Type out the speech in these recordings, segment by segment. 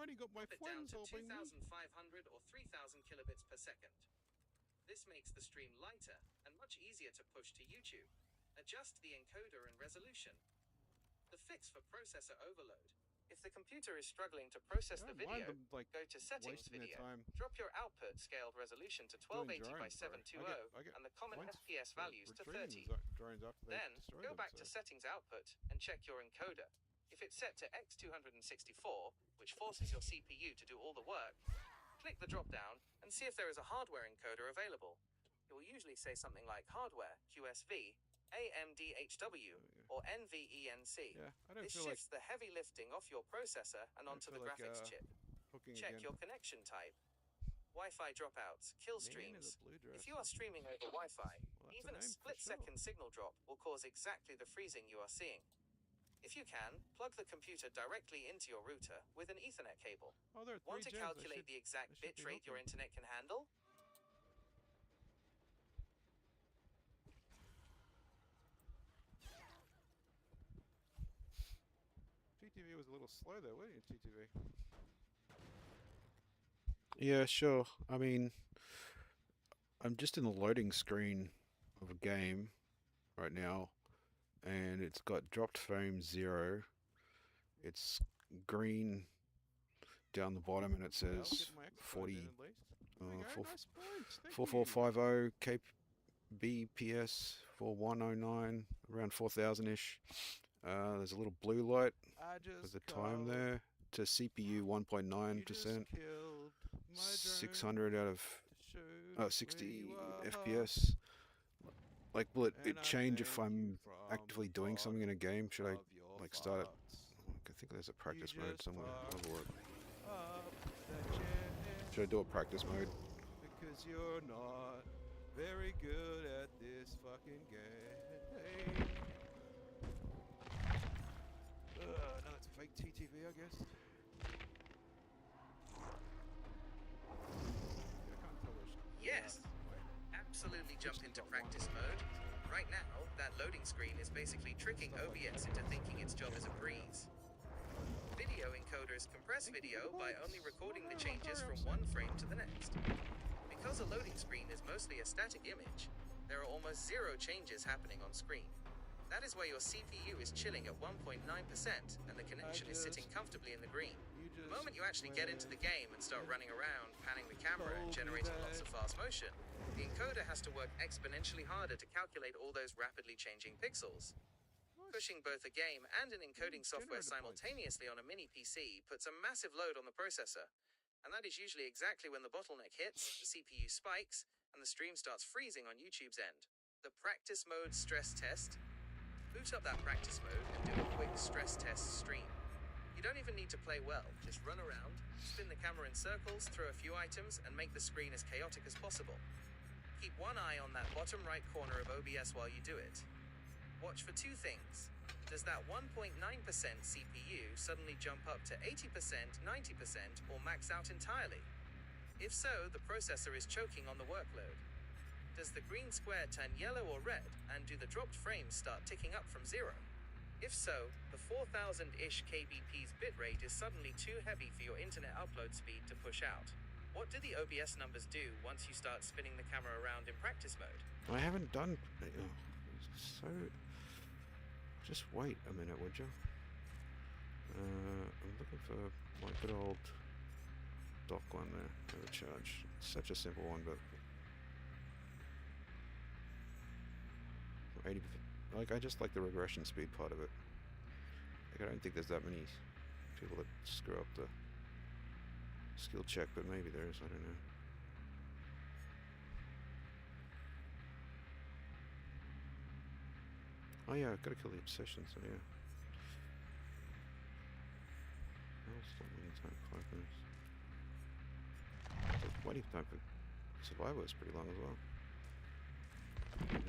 only got my Drop it down friends to helping me. 2,500 or 3,000 kilobits per second. This makes the stream lighter and much easier to push to YouTube. Adjust the encoder and resolution. The fix for processor overload. If the computer is struggling to process the video, them, like, go to Settings wasting their Video. time Drop your output scaled resolution to 1280 by 720 and the common FPS values to 30. Then, go back to Settings Output and check your encoder. If it's set to X264, which forces your CPU to do all the work, click the drop-down and see if there is a hardware encoder available. It will usually say something like Hardware, QSV, AMDHW, or NVENC. This shifts the heavy lifting off your processor and onto the graphics chip. Check your connection type. Wi-Fi dropouts, kill streams. If you are streaming over Wi-Fi, even a split-second signal drop will cause exactly the freezing you are seeing. If you can, plug the computer directly into your router with an Ethernet cable. Want to calculate the exact bit rate your internet can handle? GTV was a little slow there, wasn't it, GTV? Yeah, sure. I mean, I'm just in the loading screen of a game right now, and it's got dropped frame 0. It's green down the bottom, and it says 4450 kbps for 109, around 4000-ish. There's a little blue light with the time there. To CPU 1.9%, 600 out of 60 FPS. Like, will it change if I'm actively doing something in a game? Should I like start it? I think there's a practice mode somewhere. Should I do a practice mode? Because you're not very good at this fucking game. No, it's fake TTV, I guess. Yes. Absolutely jump into practice mode. Right now, that loading screen is basically tricking OBS into thinking its job is a breeze. Video encoders compress video by only recording the changes from one frame to the next. Because a loading screen is mostly a static image, there are almost zero changes happening on screen. That is why your CPU is chilling at 1.9% and the connection is sitting comfortably in the green. The moment you actually get into the game and start running around, panning the camera and generating lots of fast motion, the encoder has to work exponentially harder to calculate all those rapidly changing pixels. Pushing both a game and an encoding software simultaneously on a mini PC puts a massive load on the processor. And that is usually exactly when the bottleneck hits, the CPU spikes, and the stream starts freezing on YouTube's end. The practice mode stress test. Boot up that practice mode and do a quick stress test stream. You don't even need to play well, just run around, spin the camera in circles, throw a few items, and make the screen as chaotic as possible. Keep one eye on that bottom right corner of OBS while you do it. Watch for two things. Does that 1.9% CPU suddenly jump up to 80%, 90%, or max out entirely? If so, the processor is choking on the workload. Does the green square turn yellow or red, and do the dropped frames start ticking up from 0? If so, the 4000-ish kbps bitrate is suddenly too heavy for your internet upload speed to push out. What do the OBS numbers do once you start spinning the camera around in practice mode? I haven't done... So... Just wait a minute, would you? I'm looking for my good old dock one there. Never charge. It's such a simple one, but... 80%. Like, I just like the regression speed part of it. Like, I don't think there's that many people that screw up the skill check, but maybe there is, I don't know. Oh yeah, I've got to kill the obsession, so yeah. I'll stop waiting time, 5 minutes. The waiting time for Survivor is pretty long as well. Yeah.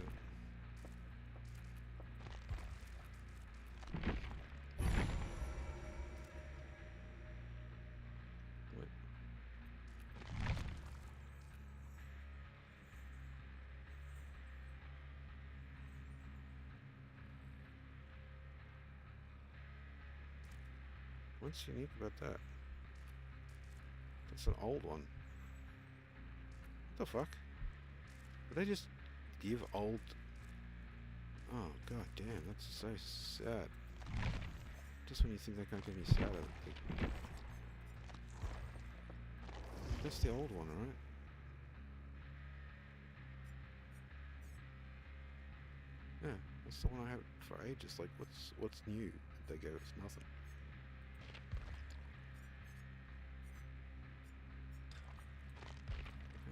What's unique about that? That's an old one. What the fuck? Did they just give old... Oh, god damn, that's so sad. Just when you think they can't get any sadder. That's the old one, right? Yeah, that's the one I had for ages. Like, what's new? They gave us nothing.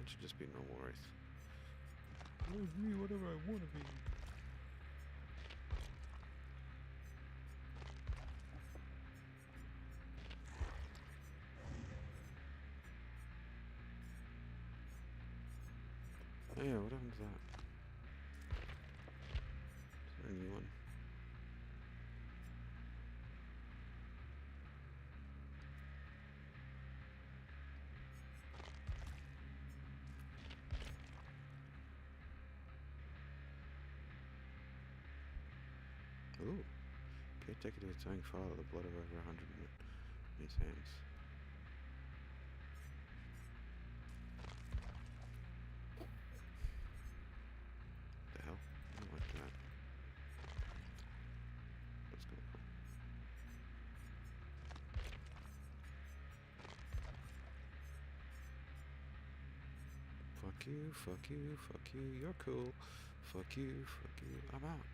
It should just be normal Wraith. I'll be whatever I want to be. Oh yeah, what happened to that? Is there a new one? Ooh. Caretaker to its own father, the blood of over 100 in his hands. What the hell? I don't like that. That's kind of cool. Fuck you, fuck you, fuck you, you're cool. Fuck you, I'm out.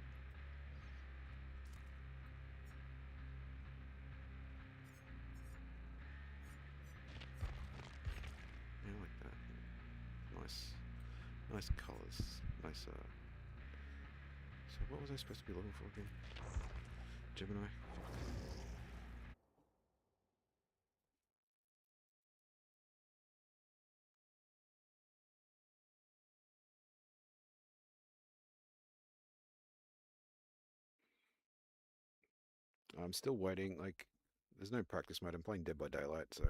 Yeah, I like that. Nice colours. Nice, so what was I supposed to be looking for again? Gemini? I'm still waiting, like, there's no practice mode. I'm playing Dead by Daylight, so,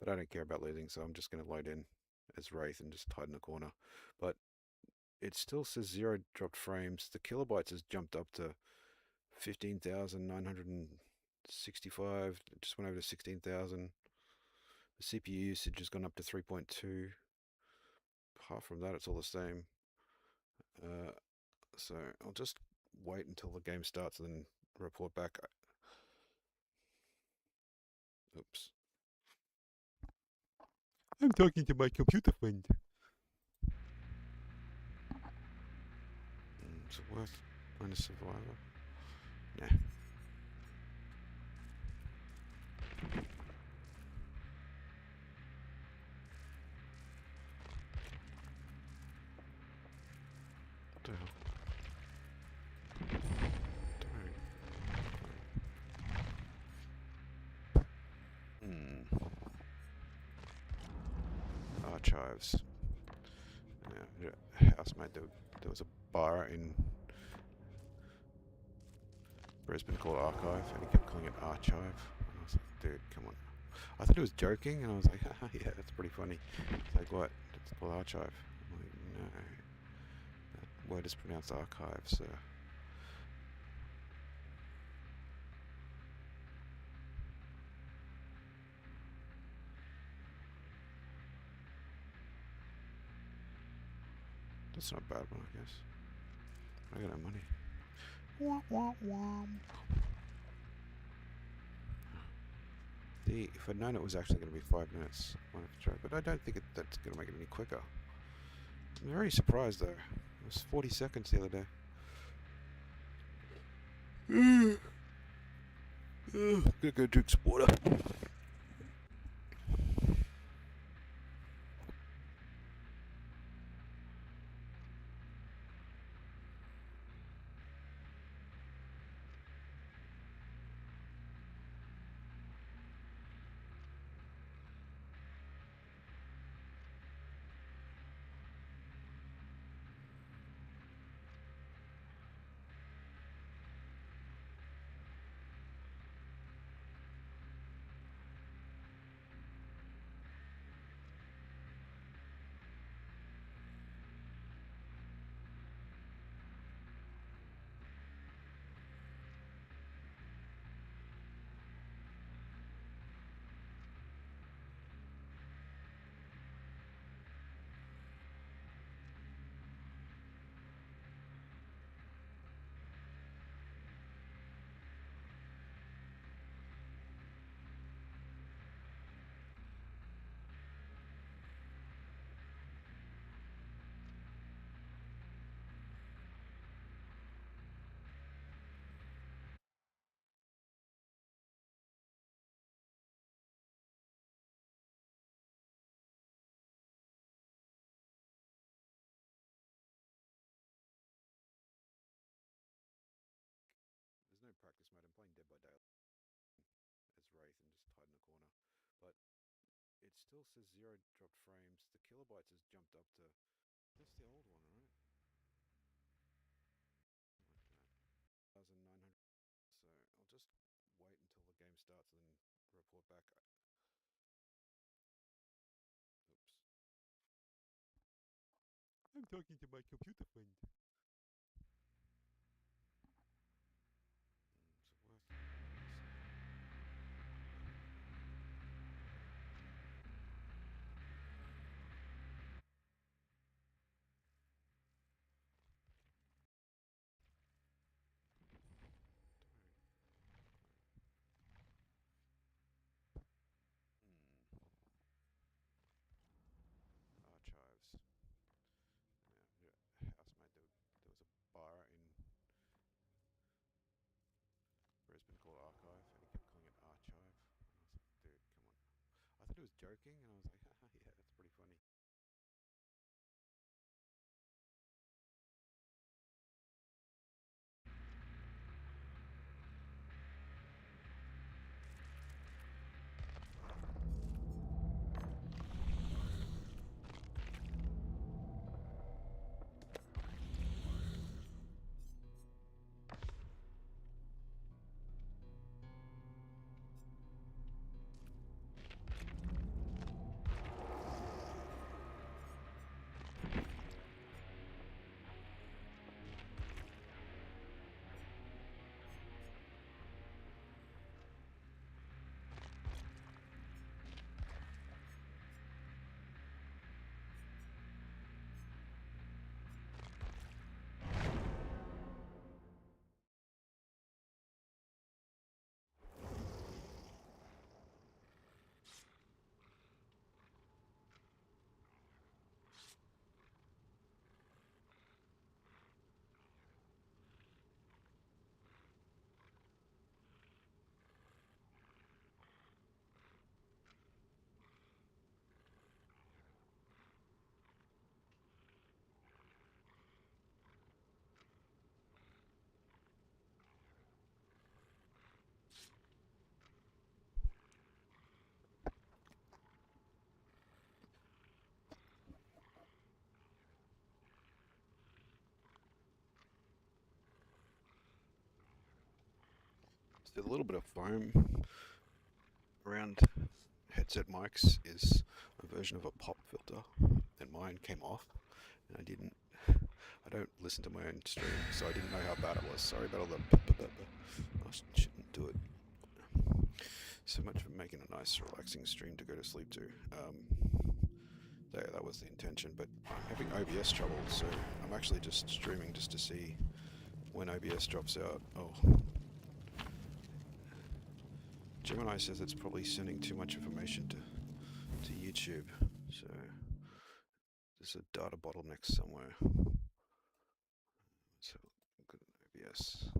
but I don't care about losing, so I'm just going to load in as Wraith and just hide in the corner. But it still says 0 dropped frames. The kilobytes has jumped up to 15,965. It just went over to 16,000. The CPU usage has gone up to 3.2. Apart from that, it's all the same. So I'll just wait until the game starts and then report back. Oops. I'm talking to my computer friend. Is it worth trying to survive? Nah. What the hell? Archives. Yeah, housemate, there was a bar in Brisbane called Archive, and he kept calling it Archive. And I was like, dude, come on. I thought he was joking, and I was like, yeah, that's pretty funny. He's like, what? It's called Archive. I'm like, no. That word is pronounced Archive, so... That's not a bad one, I guess. I got no money. Wah, wah, wah. If I'd known it was actually going to be 5 minutes, I might have to try. But I don't think that's going to make it any quicker. I'm very surprised, though. It was 40 seconds the other day. Gonna go drink some water. Dead by Daylight as Wraith and just hide in a corner. But it still says 0 dropped frames. The kilobytes has jumped up to, that's the old one, right? Like that. 1,900. So I'll just wait until the game starts and then report back. Oops. I'm talking to my computer friend. Does it work? Archives. Yeah, housemate. There was a bar in Brisbane called Archive, and he kept calling it Archive. And I was like, dude, come on. I thought he was joking, and I was like, yeah, that's pretty funny. So a little bit of foam around headset mics is a version of a pop filter, and mine came off, and I don't listen to my own stream, so I didn't know how bad it was. Sorry about all the I shouldn't do it. So much for making a nice relaxing stream to go to sleep to. Yeah, that was the intention, but I'm having OBS trouble, so I'm actually just streaming just to see when OBS drops out. Oh, Gemini says it's probably sending too much information to YouTube, so there's a data bottleneck somewhere. So good OBS.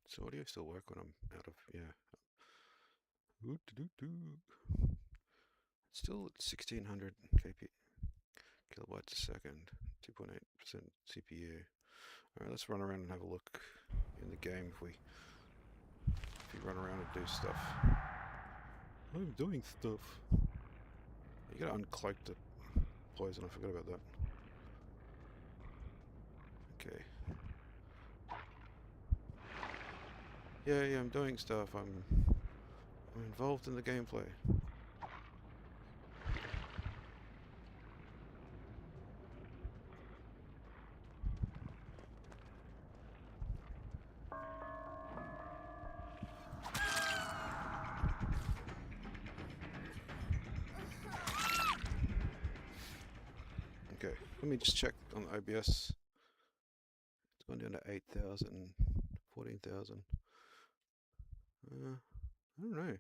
So audio still work when I'm out of, yeah. Still at 1600 kilobytes a second, 2.8% CPU. Alright, let's run around and have a look in the game if you run around and do stuff. I'm doing stuff. You gotta uncloak the poison, I forgot about that. Okay. Yeah, I'm doing stuff. I'm involved in the gameplay. Okay, let me just check on OBS. It's gone down to 8,000, 14,000. I don't know.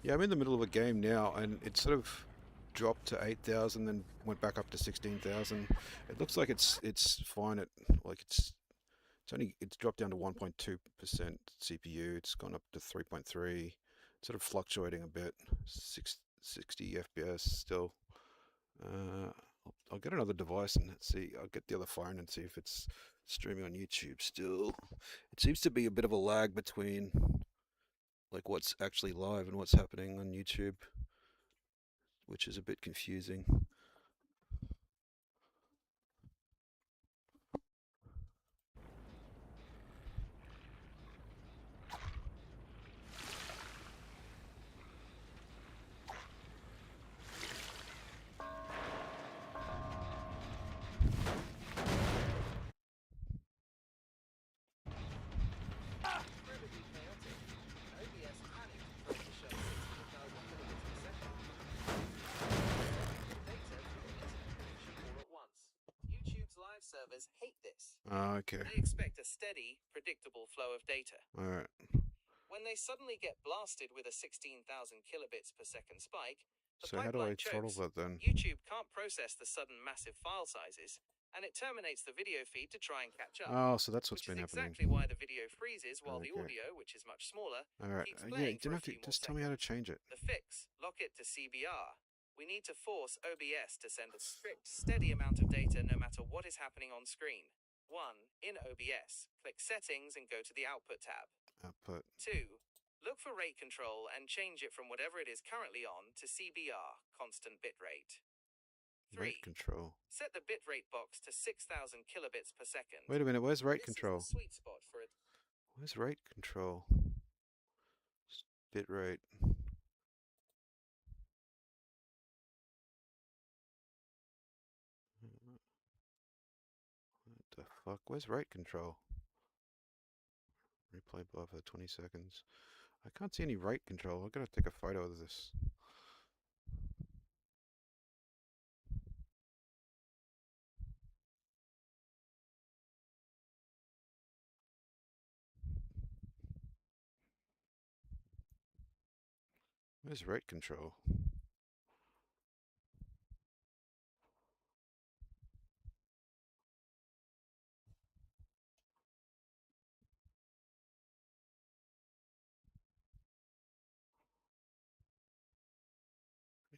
Yeah, I'm in the middle of a game now, and it sort of dropped to 8,000, then went back up to 16,000. It looks like it's fine at, like, it's dropped down to 1.2% CPU. It's gone up to 3.3. sort of fluctuating a bit. 60 FPS still. I'll get another device and see. I'll get the other phone and see if it's streaming on YouTube still. It seems to be a bit of a lag between like what's actually live and what's happening on YouTube, which is a bit confusing. Servers hate this. Okay. They expect a steady, predictable flow of data. Alright. When they suddenly get blasted with a 16,000 kilobits per second spike, the So how do I pipeline throttle chokes. that then? YouTube can't process the sudden massive file sizes, and it terminates the video feed to try and catch up. Oh, so that's what's which been is happening. exactly why the video freezes while the Okay. audio, which is much smaller, Alright. keeps Yeah, playing you don't for a have to few more just tell me how to seconds. change it. The fix: lock it to CBR. We need to force OBS to send a strict, steady amount of data no matter what is happening on screen. 1. In OBS, click Settings and go to the Output tab. Output. 2. Look for rate control and change it from whatever it is currently on to CBR, constant bitrate. 3. Rate control. Set the bitrate box to 6,000 kilobits per second. Wait a minute, where's rate This control? is the sweet spot for it. Where's rate control? Bitrate. What the fuck? Where's rate control? Replay buffer 20 seconds. I can't see any rate control. I've got to take a photo of this. Where's rate control?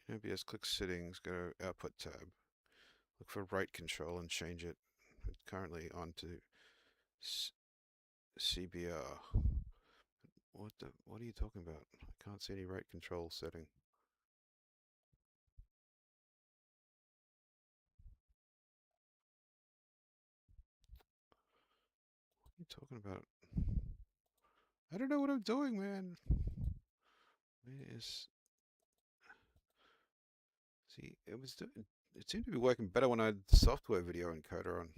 OBS, click settings, go to output tab. Look for rate control and change it. It's currently on to CBR. What are you talking about? I can't see any rate control setting. What are you talking about? I don't know what I'm doing, man. See, it seemed to be working better when I had the software video encoder on.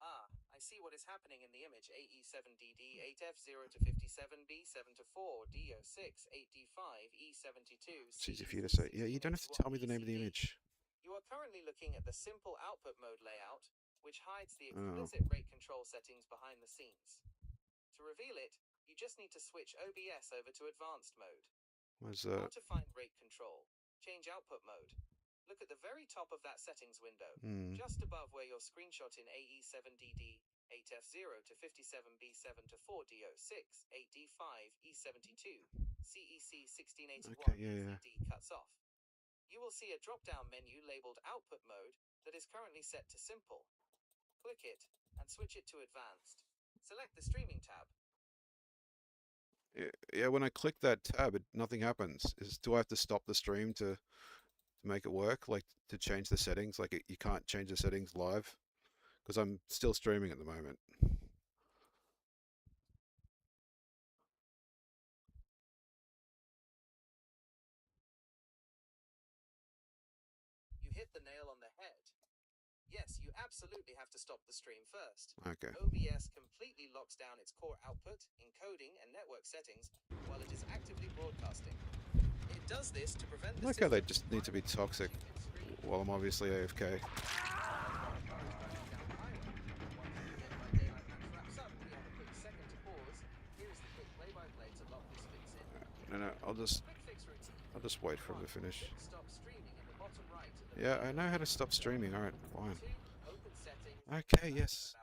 I see what is happening in the image. AE7DD 8F0 to 57B7 to 4 DO6 8D5 E72. It's easy for you to say. Yeah, you don't have to tell me the name of the image. You are currently looking at the simple output mode layout, which hides the explicit rate control settings behind the scenes. To reveal it, you just need to switch OBS over to advanced mode. Where's that? How to find rate control. Change output mode. Look at the very top of that settings window, just above where your screenshot in AE7DD 8F0 to 57B7 to 4DO6 8D5 E72 CEC 1681 EZD cuts off. You will see a drop-down menu labeled Output Mode that is currently set to Simple. Click it and switch it to Advanced. Select the Streaming tab. Yeah, when I click that tab, nothing happens. Do I have to stop the stream to make it work? Like to change the settings? Like you can't change the settings live? Because I'm still streaming at the moment. You hit the nail on the head. Yes, you absolutely have to stop the stream first. Okay. OBS completely locks down its core output, encoding, and network settings while it is actively broadcasting. It does this to prevent the Like how they just need to be toxic while I'm obviously AFK. No, I'll just wait for him to finish. Yeah, I know how to stop streaming. Alright, fine. Okay, yes.